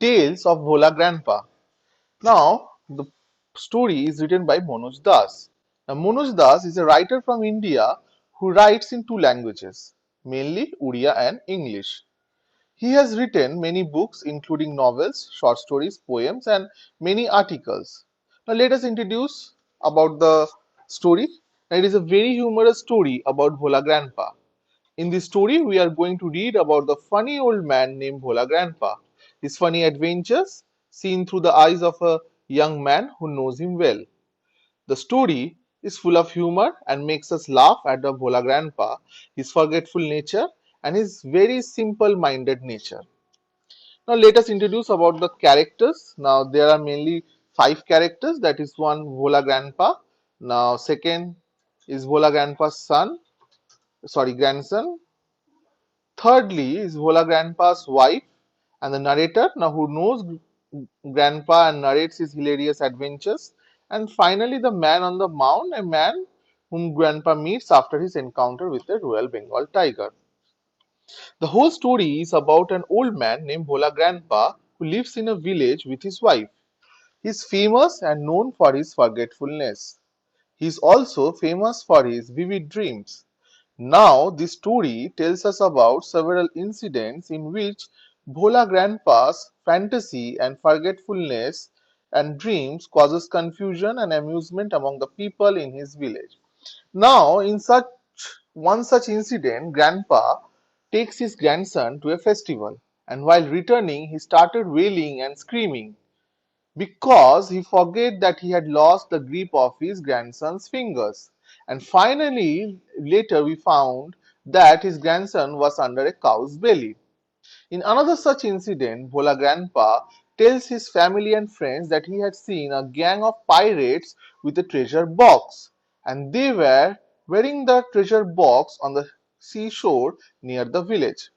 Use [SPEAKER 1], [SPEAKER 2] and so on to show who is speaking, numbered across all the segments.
[SPEAKER 1] Tales of Bhola Grandpa. Now, the story is written by Manoj Das. Now, Manoj Das is a writer from India who writes in two languages, mainly Odia and English. He has written many books, including novels, short stories, poems, and many articles. Now, let us introduce about the story. Now, it is a very humorous story about Bhola Grandpa. In this story, we are going to read about the funny old man named Bhola Grandpa, his funny adventures seen through the eyes of a young man who knows him well. The story is full of humor and makes us laugh at the Bhola Grandpa, his forgetful nature, and his very simple-minded nature. Now let us introduce about the characters. Now there are mainly five characters. That is one Bhola Grandpa. Now second is Bhola Grandpa's grandson. Thirdly is Bhola Grandpa's wife and the narrator, now who knows Grandpa and narrates his hilarious adventures. And finally, the man on the mound, a man whom Grandpa meets after his encounter with the Royal Bengal tiger. The whole story is about an old man named Bhola Grandpa who lives in a village with his wife. He is famous and known for his forgetfulness. He is also famous for his vivid dreams. Now, this story tells us about several incidents in which Bhola Grandpa's fantasy and forgetfulness and dreams causes confusion and amusement among the people in his village. Now, in such incident, Grandpa takes his grandson to a festival, and while returning, he started wailing and screaming because he forgot that he had lost the grip of his grandson's fingers. And finally, later we found that his grandson was under a cow's belly. In another such incident, Bhola Grandpa tells his family and friends that he had seen a gang of pirates with a treasure box, and they were wearing the treasure box on the seashore near the village.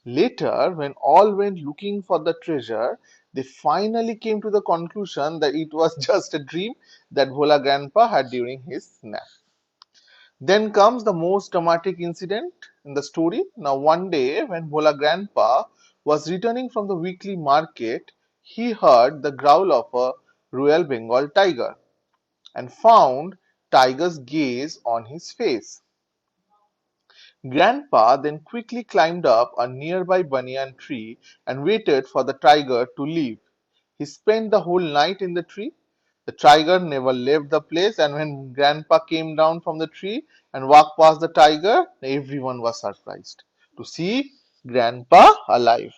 [SPEAKER 1] Later, when all went looking for the treasure, they finally came to the conclusion that it was just a dream that Bhola Grandpa had during his nap. Then comes the most dramatic incident in the story. Now, one day, when Bhola Grandpa was returning from the weekly market, he heard the growl of a Royal Bengal tiger and found Tiger's gaze on his face. Grandpa then quickly climbed up a nearby banyan tree and waited for the tiger to leave. He spent the whole night in the tree. The tiger never left the place, and when Grandpa came down from the tree and walked past the tiger, everyone was surprised to see Grandpa alive.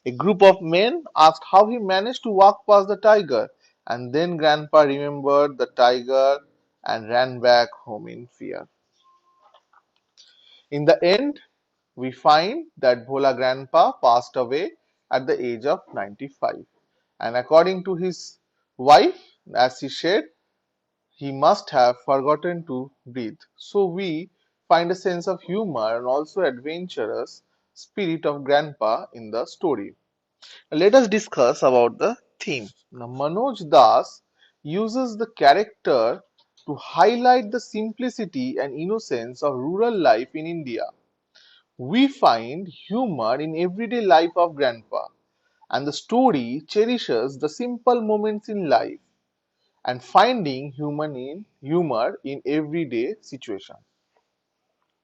[SPEAKER 1] A group of men asked how he managed to walk past the tiger, and then Grandpa remembered the tiger and ran back home in fear. In the end, we find that Bhola Grandpa passed away at the age of 95. And according to his wife, as he said, he must have forgotten to breathe. So we find a sense of humor and also adventurous spirit of Grandpa in the story. Let us discuss about the theme. Now, Manoj Das uses the character to highlight the simplicity and innocence of rural life in India. We find humor in everyday life of Grandpa, and the story cherishes the simple moments in life and finding humor in everyday situations.